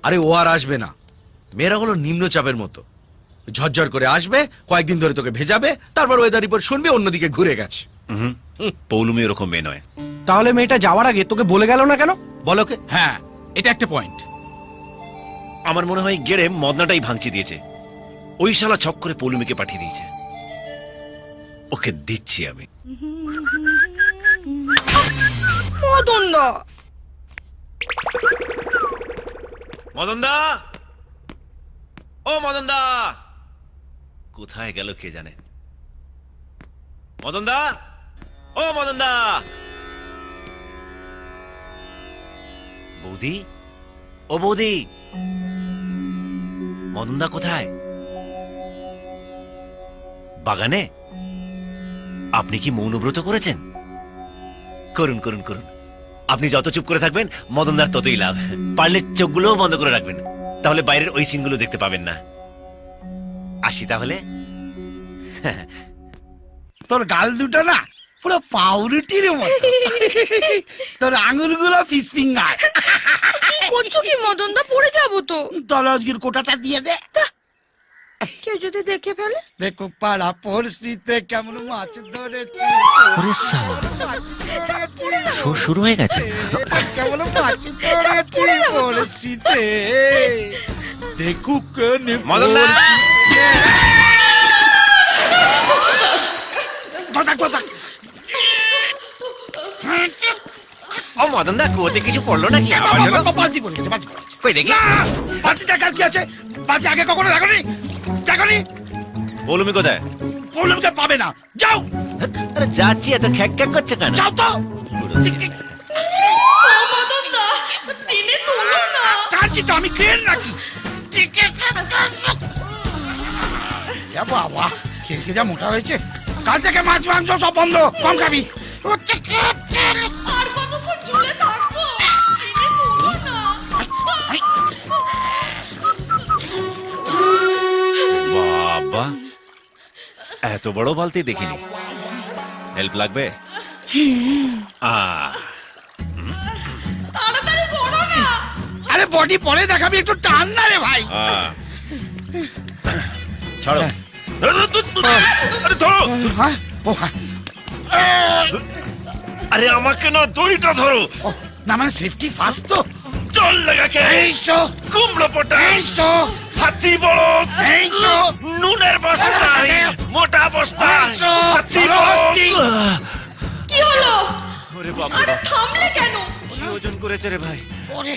আরে ও আর আসবে না, মেয়েরা হলো নিম্নচাপের মতো, ঝরঝর করে আসবে, কয়েকদিন ধরে তোকে ভেজাবে, তারপর ওয়েদার রিপোর্ট শুনবে অন্যদিকে ঘুরে গেছে। পৌলুমি ওরকম মেয়ে নয়। তাহলে মেয়েটা যাওয়ার আগে তোকে বলে গেল না কেন? বলো কে? হ্যাঁ, এটা একটা পয়েন্ট। আমার মনে হয় গেড়ে মদনাটাই ভাঙচি দিয়েছে, ওই শালা ছক করে পৌলুমিকে পাঠিয়ে দিয়েছে। ওকে দিচ্ছি আমি। মদন দা, মদন দা, ও মদন দা, কোথায় গেল কে জানে। মদন দা, ও মদন দা। বৌদি, ও বৌদি, মদন দা কোথায়? বাগানে? আপনি কি মৌনব্রত করেছেন? করুন করুন করুন, আপনি যত চুপ করে থাকবেন মদনদার ততই লাভ। পারলে চোখগুলোও বন্ধ করে রাখবেন, তাহলে বাইরের ওই সিনগুলো দেখতে পাবেন না। আসি তাহলে। তোর গাল দুটো না পুরো পাউরুটির মতো, তোর আঙুলগুলো ফিশ ফিঙ্গার। কি করছো কি মদন দা? পড়ে যাবো তো। তোর আজকের কোটাটা দিয়ে দে। কেউ যদি দেখে ফেলে? দেখো পাড়া পরিস্থিতিতে কেমন মাছ ধরেছি, ওরে শালা, শো শুরু হয়ে গেছে। কেমন মাছ ধরেছি পরিস্থিতিতে দেখুক মদন দা, ও মদন দা, কুয়োতে কিছু পড়লো নাকি? আওয়াজ হলো? বালতি পড়ে গেছে, বালতি পড়ে গেছে। কই দেখি। বালতি দেখার কি আছে? বালতি আগে কখনো দেখনি? দেখনি? পৌলুমি কোথায়? পৌলুমকে পাবে না, যাও আরে যাচ্ছি, এত খ্যাক খ্যাক করছে কেন? যাও তো। মদন দা, টেনে তোলো না। কাঁদছি তো আমি, ক্রেন নাকি? এ বাবা, খেয়ে যা মোটা হয়েছে। কাল থেকে মাছ মাংস সব বন্ধ, কম খাবি। আর কতক্ষণ ঝুলে থাকবো? টেনে তোলো না। বাবা, এত বড় বালতি দেখিনি। হেল্প লাগবে? তাড়াতাড়ি করো না। আরে বডি পরে দেখাবি, একটু টান না রে ভাই। ছাড়ো। আরে ধরো। হ্যাঁ, ও হ্যাঁ। আরে আমাকে না, দড়িটা ধরো। ও, না মানে সেফটি ফার্স্ট তো। চল লাগাকে। এইসো কুমড়ো পটাশ, এইসো হাতি বড়, এইসো নুনের বস্তা, মোটা বস্তা, এইসো, হাতি বড় বড়। হস্তি। কি হলো? ওরে বাবা, আরে থামলে কেন? কি ওজন করেছে রে ভাই? ওরে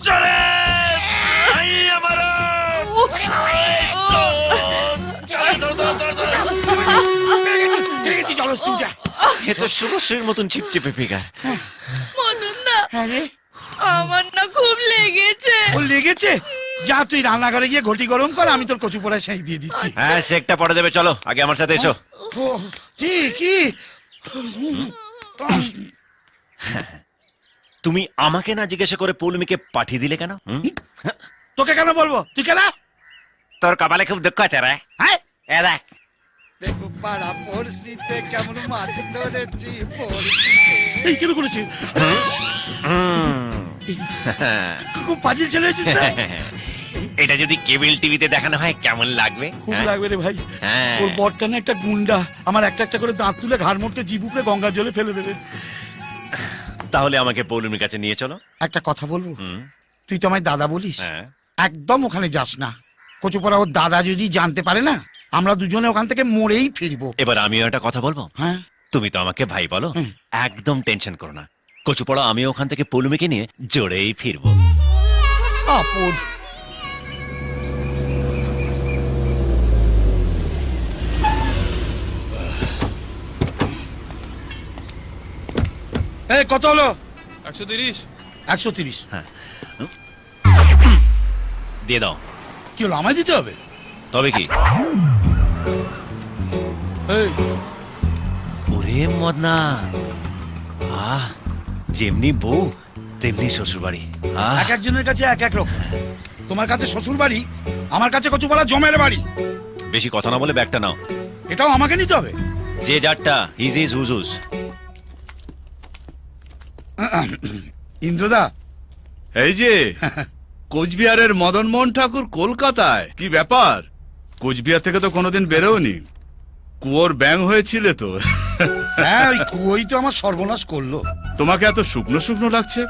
চলে আই আমার। দেখেছি, চলো তুই যা। এ তো শুভশ্রীর মতন চিপচিপে ফিগার। মদন দা, আরে আমার না খুব লেগেছে। ও লেগেছে? যা তুই রান্নাঘরে গিয়ে ঘটি গরম কর, আমি তোর কচু পোড়ায় সেই দিয়ে দিচ্ছি। হ্যাঁ, শেকটা পরে দেবে, চলো আগে আমার সাথে এসো। ও, কি কি? তুমি আমাকে না জিজ্ঞাসা করে পৌলুমিকে পাঠিয়ে দিলে কেন? তোকে কেন বলবো? তুই কেন? তোর কপালে খুব দুঃখ আছে রে। হ্যাঁ, এ দেখ, দেখো পাড়া পরিস্থিতিতে কেমন মাছ ধরেছি পরিস্থিতিতে। এই কেন করেছি? খুব পাজিল ছেলে হয়েছিস না? এটা যদি কেবল টিভিতে দেখানো হয় কেমন লাগবে? খুব লাগবে রে ভাই। হ্যাঁ। ওর বরটা না একটা গুন্ডা, আমার একটা একটা করে দাঁত তুলে ঘাড় মোটকে জিভ উপরে গঙ্গার জলে ফেলে দেবে। তাহলে আমাকে পৌলুমির কাছে নিয়ে চলো। একটা কথা বলবো? হুম, তুই তো আমায় দাদা বলিস, হ্যাঁ। একদম ওখানে যাস না। কচুপড়া ওর দাদা যদি জানতে পারে না, আমরা দুজনে ওখান থেকে মরেই ফিরবো। এবার আমিও একটা কথা বলবো। হ্যাঁ, তুমি তো আমাকে ভাই বলো, হুম। একদম টেনশন করো না। কচুপড়া আমি ওখান থেকে পৌলুমিকে নিয়ে জোরেই ফিরবো। আপদ। এই কত হলো? 130। 130। দিয়ে দাও। কি হলো, আমায় দিতে হবে? তবে কি? এই ওরে মদনা, আহ, যেমনি বউ তেমনি শ্বশুর বাড়ি। এক একজনের কাছে এক এক রকম। তোমার কাছে শ্বশুর বাড়ি, আমার কাছে কচুপাড়া জমের বাড়ি। বেশি কথা না বলে ব্যাগটা নাও। এটাও আমাকে নিতে হবে? যে যারটা হিজ ইজ হুজুস। ইন্দ্রদা, এই যে কোচবিহারের মদন মোহন ঠাকুর কলকাতায়, কি ব্যাপার? কোচবিহার থেকে তো কোনোদিন বেরোনি, কুয়োর ব্যাং হয়েছিলে তো। হ্যাঁ, ওই কুয়োই তো আমার সর্বনাশ করলো। তোমাকে এত শুকনো শুকনো লাগছে,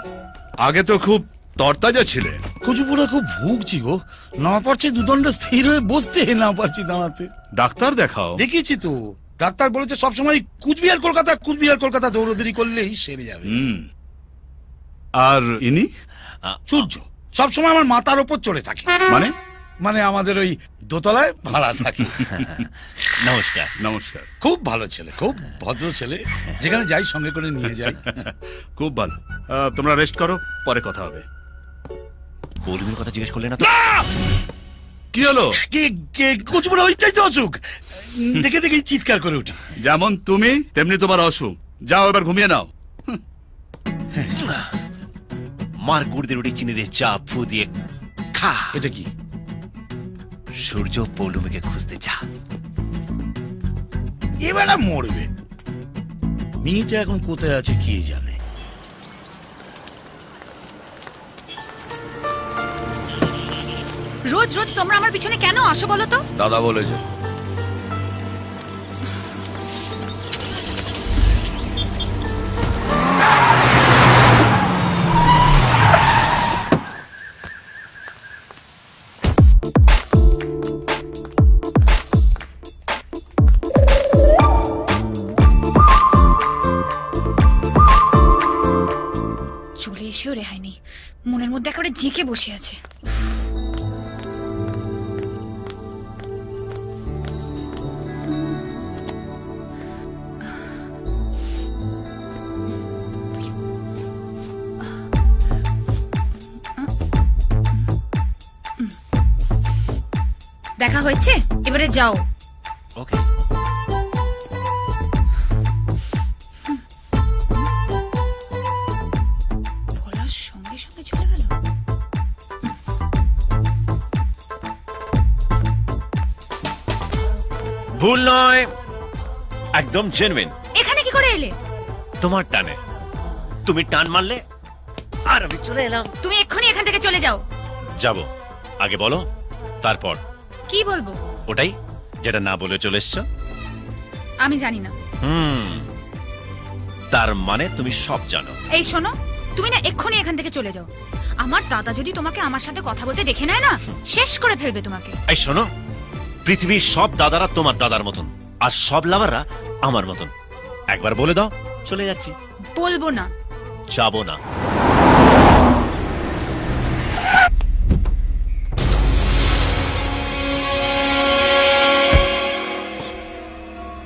আগে তো খুব তরতাজা ছিলে। কচুপুরা খুব ভুগছি গো, না পারছি দুদণ্ড স্থির হয়ে বসতে, না পারছি দাঁড়াতে। ডাক্তার দেখাও। দেখিয়েছি তো, ডাক্তার বলেছে সবসময় কুচবিহার কলকাতা কুচবিহার কলকাতা দৌড়দৌড়ি করলেই সেরে যাবে। আর ইনি? সূর্য সবসময় আমার মাথার ওপর চড়ে থাকে। মানে? মানে আমাদের ওই দোতলায় ভাড়া থাকে। নমস্কার। নমস্কার। খুব ভালো ছেলে, খুব ভদ্র ছেলে, যেখানে যাই সঙ্গে করে নিয়ে যাই। খুব ভালো। তোমরা রেস্ট করো, পরে কথা হবে। পৌলমীর কথা জিজ্ঞেস করলে না তো? কি হলো? কচুপুরা ওইটাই তো অসুখ, দেখে দেখে চিৎকার করে উঠি। যেমন তুমি তেমনি তোমার অসুখ। যাও এবার ঘুমিয়ে নাও। মার গুড়দের রুটি চিনি দিয়ে চা ফু দিয়ে খা। এটা কি? সূর্য পৌলমীকে খুঁজতে যা। এবেলা মরবে। মেয়েটা এখন কোথায় আছে কে জানে। রোজ রোজ তোমরা আমার পিছনে কেন আসো বলো তো? দাদা বলেছে। চলে এসেও রেহাই নেই, মনের মধ্যে একেবারে জেঁকে বসে আছে। দেখা হয়েছে, এবারে যাও। ওকে। বলার সঙ্গে সঙ্গে চলে গেল। ভুল নয়, একদম জেনুইন। এখানে কি করে এলে? তোমার টানে। তুমি টান মারলে আর আমি চলে এলাম। তুমি এক্ষুনি এখান থেকে চলে যাও। যাব, আগে বলো, তারপর। কি বলবো? ওটাই যেটা না বলে চলে এসছো। আমি জানি না। তার মানে তুমি সব জানো। এই শোনো, তুমি না এক্ষুনি এখান থেকে চলে যাও। আমার দাদা যদি তোমাকে আমার সাথে কথা বলতে দেখে নেয় না, শেষ করে ফেলবে তোমাকে। এই শোনো, পৃথিবীর সব দাদারা তোমার দাদার মতন, আর সব লাভাররা আমার মতন। একবার বলে দাও, চলে যাচ্ছি। বলবো না। যাবো না।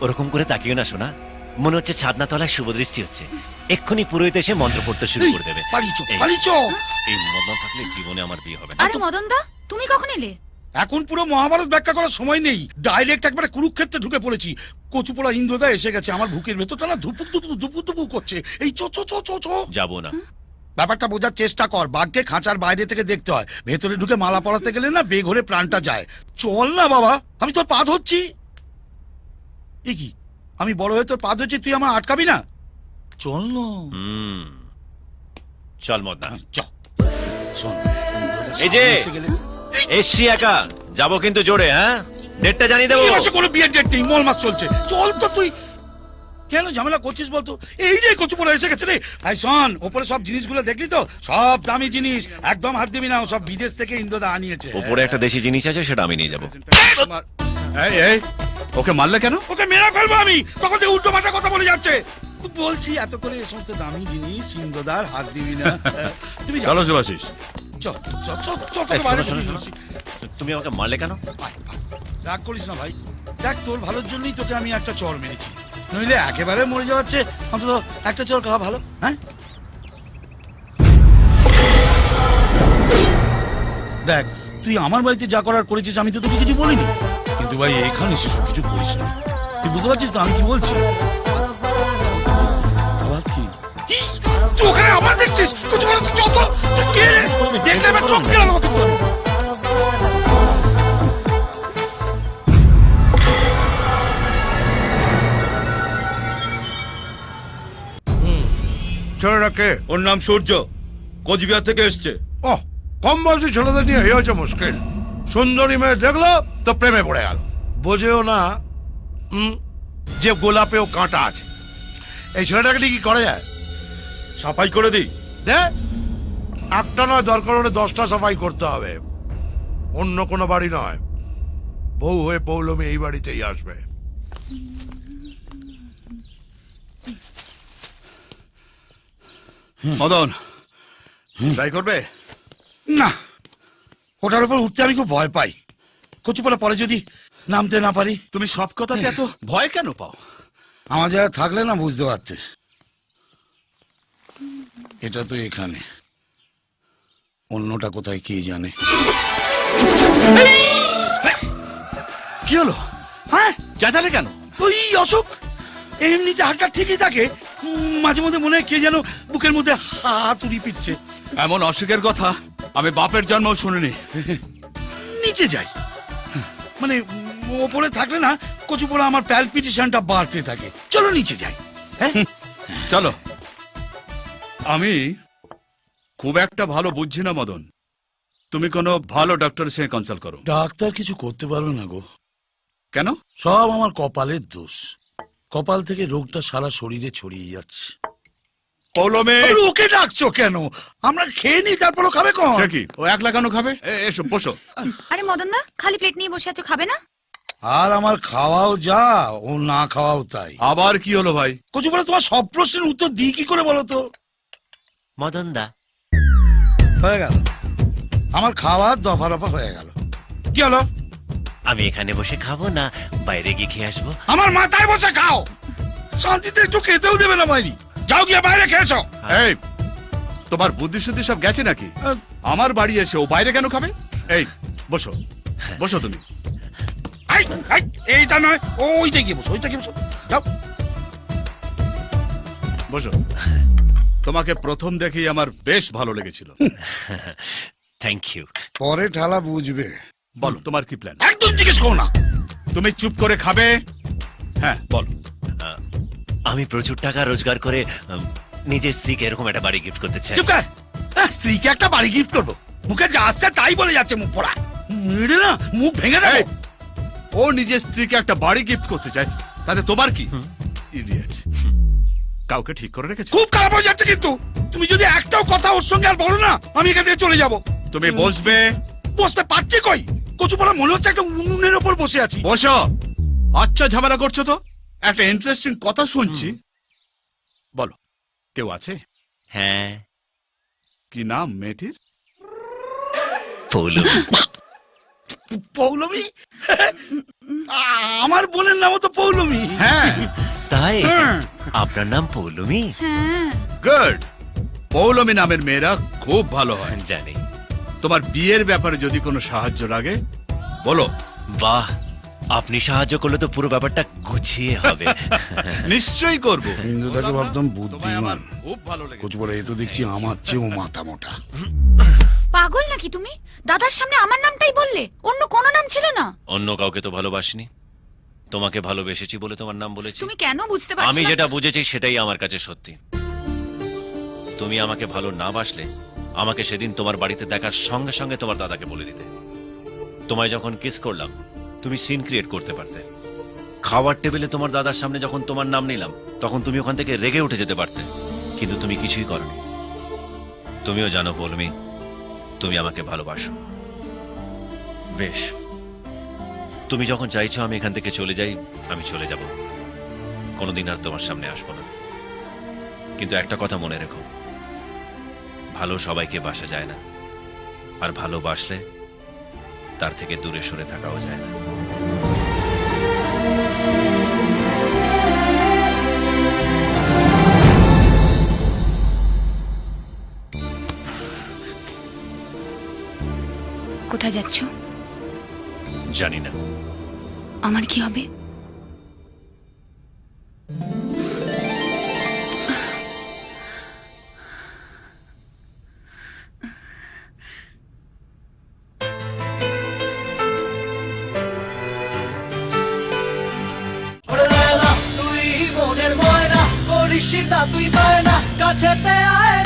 ওরকম করে তাকিও না শোনা, মনে হচ্ছে ছাদনা তলায় শুভ দৃষ্টি হচ্ছে। এক্ষুনি পুরোহিত এসে মন্ত্র পড়তে শুরু করে দেবে। পালিচো এই- পালিচো। এই মদন থাকলে জীবনে আমার বিয়ে হবে না। আরে মদন দা, তুমি কখন এলে? এখন পুরো মহাভারত ব্যাখ্যা করার সময় নেই, ডাইরেক্ট একবারে কুরুক্ষেত্রে ঢুকে পড়েছি। কচুপোড়া ইন্দ্রদা এসে গেছে, আমার বুকের ভেতরটা না ধুপুক ধুপুক ধুপুক ধুপুক করছে। এই চো চো চো চো চো। যাবো না। ব্যাপারটা বোঝার চেষ্টা কর, বাঘকে খাঁচার বাইরে থেকে দেখতে হয়, ভেতরে ঢুকে মালা পরাতে গেলে না বেঘরে প্রাণটা যায়। চল না বাবা, আমি তোর পা ধরছি। এ কি, আমি বড় হয়ে তোর পা ধরছি, তুই আমার আটকাবি না? চল না। চল মদনা। চল শোন, এই যে এসে গেলে এসছি একা, যাবো কিন্তু জোরে। হ্যাঁ, ডেটটা জানিয়ে দেবো। এই মাসে কোনো বিয়ের ডেট নেই, মল মাস চলছে। চল তো তুই, কেন ঝামেলা করছিস বলতো? এই রে কচুপোড়া এসে গেছে রে। আই শোন, ওপরে সব জিনিসগুলো দেখলি তো? সব দামি জিনিস, একদম হাত দিবি না, ও সব বিদেশ থেকে ইন্দ্রদা আনিয়েছে। ওপরে একটা দেশি জিনিস আছে, সেটা আমি নিয়ে যাবো। তোমার- এই এই, ওকে মারলে কেন? ওকে মেরে ফেলবো আমি, তখন থেকে উল্টো পাল্টা কথা বলে যাচ্ছে। বলছি এত করে এই সমস্ত দামি জিনিস ইন্দ্রদার হাত দিবি না। তুমি যাও। চলো শুভাশিস। চল চল চল চল, এই, তোকে বাইরে শোনো, বেরিয়ে শোনো, যাচ্ছি। তুমি আমাকে মারলে কেন? আয়, আয়। রাগ করিস না ভাই, দেখ তোর ভালোর জন্যই তোকে আমি একটা চর মেরেছি, নইলে একেবারে মরে যাওয়াচ্ছে অন্তত একটা চর খাওয়া ভালো। হ্যাঁ দেখ, তুই আমার বাড়িতে যা করার করেছিস, আমি তো তোকে কিছু বলিনি, কিন্তু ভাই এখানে সেসব কিছু করিস না। তুই বুঝতে পারছিস তো আমি কি বলছি? আবার কি? ইস, তুই ওখানে আবার দেখছিস? কিছু বলে তুই যত কে রে? দেখলে এবার চোখ গেল আমাকে। ছেলেটাকে? ওর নাম সূর্য, কোচবিহার থেকে এসছে। ও কম বয়সী ছেলেদের নিয়ে হয়েছে মুশকিল। সুন্দরী মেয়ে দেখলো তো প্রেমে পড়ে গেল, বোঝেও না যে গোলাপেও কাঁটা আছে। এই ছেলেটাকে নিয়ে কি করা যায়? সাফাই করে দিই। দে, একটা নয়, দরকার হলে 10টা সাফাই করতে হবে। অন্য কোনো বাড়ি নয়, বউ হয়ে পৌলমী এই বাড়িতেই আসবে। মদন ট্রাই করবে? না, ওটার উপর উঠতে আমি খুব ভয় পাই। কচুপালা পরে যদি নামতে না পারি। তুমি সব কথাতে এত ভয় কেন পাও? আমার জায়গায় থাকলে না বুঝতে পারতে। এটা তো এখানে, অন্যটা কোথায় কে জানে। কি হলো? হ্যাঁ, চেঁচালে কেন? ওই অশোক এমনিতে হাতটা ঠিকই থাকে, মাঝে মধ্যে মনে হয় কে যেন বুকের মধ্যে হাতুড়ি পিটছে। এমন অসুখের কথা আমি বাপের জন্মও শুনিনি। নিচে যাই, মানে ওপরে থাকলে না কচুপোড়া আমার প্যালপিটেশনটা বাড়তে থাকে। চলো নিচে যাই। হ্যাঁ চলো। আমি খুব একটা ভালো বুঝছি না মদন, তুমি কোনো ভালো ডক্টরের সঙ্গে কনসাল্ট করো। ডাক্তার কিছু করতে পারবে না গো। কেন? সব আমার কপালের দোষ। কপাল থেকে রোগটা সারা শরীরে ছড়িয়ে যাচ্ছে। পৌলমী, আরে ওকে ডাকছো কেন? আমরা খেয়ে নি, তারপরও খাবে কোন? সে কি ও একলা কেন খাবে? এসো বসো। আরে মদন দা, খালি প্লেট নিয়ে বসে আছো, খাবে না? আর আমার খাওয়াও যা, ও না খাওয়াও তাই। আবার কি হলো ভাই? কচুপোড়া তোমার সব প্রশ্নের উত্তর দিই কি করে বলো তো? মদন দা, হয়ে গেল, আমার খাওয়ার দফা রফা হয়ে গেল। কি হলো? আমি এখানে বসে খাবো না বাইরে গিয়ে খেয়ে আসবো? আমার মাথায় বসে খাও, শান্তিতে একটু খেতেও দেবে না বাইরে। যাও গিয়ে বাইরে খেয়েছো। এই তোমার বুদ্ধি শুদ্ধি সব গেছে নাকি? আমার বাড়ি এসে ও বাইরে কেন খাবে? এই বসো, বসো তুমি। এই, এই, এইটা নয়, ওইটা গিয়ে বসো, ওইটা গিয়ে বসো। যাও বসো। তোমাকে প্রথম দেখেই আমার বেশ ভালো লেগেছিল। Thank you. পরে ঠালা বুঝবে। বলো তোমার কি প্ল্যান? একদম জিজ্ঞেস করো না। তুমি চুপ করে খাবে। হ্যাঁ বলো। আমি প্রচুর টাকা রোজগার করে নিজের স্ত্রীকে এরকম একটা বাড়ি গিফট করতে চাই। চুপ কর। স্ত্রীকে একটা বাড়ি গিফট করবো? মুখে যা আসছে তাই বলে যাচ্ছে মুখ পড়া। মেরে না মুখ ভেঙে দেবে। এই, ও নিজের স্ত্রীকে একটা বাড়ি গিফট করতে চায়, তাতে তোমার কি? ইডিয়েট। কাউকে ঠিক করে রেখেছো? খুব খারাপ হয়ে যাচ্ছে কিন্তু। তুমি যদি একটাও কথা ওর সঙ্গে আর বলো না, আমি এখান থেকে চলে যাব। তুমি বসবে। বসতে পারছি কই? কচুপাড়া মনে হচ্ছে একটা উনুনের ওপর বসে আছি। বসো। আচ্ছা ঝামেলা করছো তো। একটা ইন্টারেস্টিং কথা শুনছি, বলো কেউ আছে? হ্যাঁ, কি নাম মেয়েটির? পৌলমী। পৌলমী? আমার বোনের নামও তো পৌলমী। হ্যাঁ। তাই আপনার নাম পৌলমী? হ্যাঁ, গুড। পৌলমী নামের মেয়েরা খুব ভালো হয়। জানি। তোমার বিয়ের ব্যাপারে যদি কোনো সাহায্য লাগে বলো। বাহ, আপনি সাহায্য করলে তো পুরো ব্যাপারটা গুছিয়ে হবে। নিশ্চয়ই করব। ইন্দুদাকে ভাবতাম তোমায় আমার বুদ্ধিমান, খুব ভালো লেগেছে। কচুপাড়া এ তো দেখছি আমার চেয়েও মাথা মোটা। পাগল নাকি তুমি? দাদার সামনে আমার নামটাই বললে, অন্য কোনো নাম ছিল না? অন্য কাউকে তো ভালোবাসিনি, তোমাকে ভালোবেসেছি বলে তোমার নাম বলেছি। তুমি কেন বুঝতে পারছো আমি না? যেটা বুঝেছি সেটাই আমার কাছে সত্যি। তুমি আমাকে ভালো না বাসলে আমাকে সেদিন তোমার বাড়িতে দেখার সঙ্গে সঙ্গে তোমার দাদাকে বলে দিতে। তোমায় যখন কিস করলাম তুমি সিন ক্রিয়েট করতে পারতে। খাওয়ার টেবিলে তোমার দাদার সামনে যখন তোমার নাম নিলাম তখন তুমি ওখান থেকে রেগে উঠে যেতে পারতে, কিন্তু তুমি কিছুই করনি। তুমিও জানো পৌলমী, তুমি আমাকে ভালোবাসো। বেশ, তুমি যখন চাইছো আমি এখান থেকে চলে যাই, আমি চলে যাব। কোনোদিন আর তোমার সামনে আসবো না। কিন্তু একটা কথা মনে রেখো, ভালো সবাইকে বাসা যায় না, আর ভালোবাসলে তার থেকে দূরে সরে থাকাও যায় না। কোথায় যাচ্ছ? জানি না। আমার কি হবে? তুই মনের ময়না করিস তুই বায়না কাছেতে আয়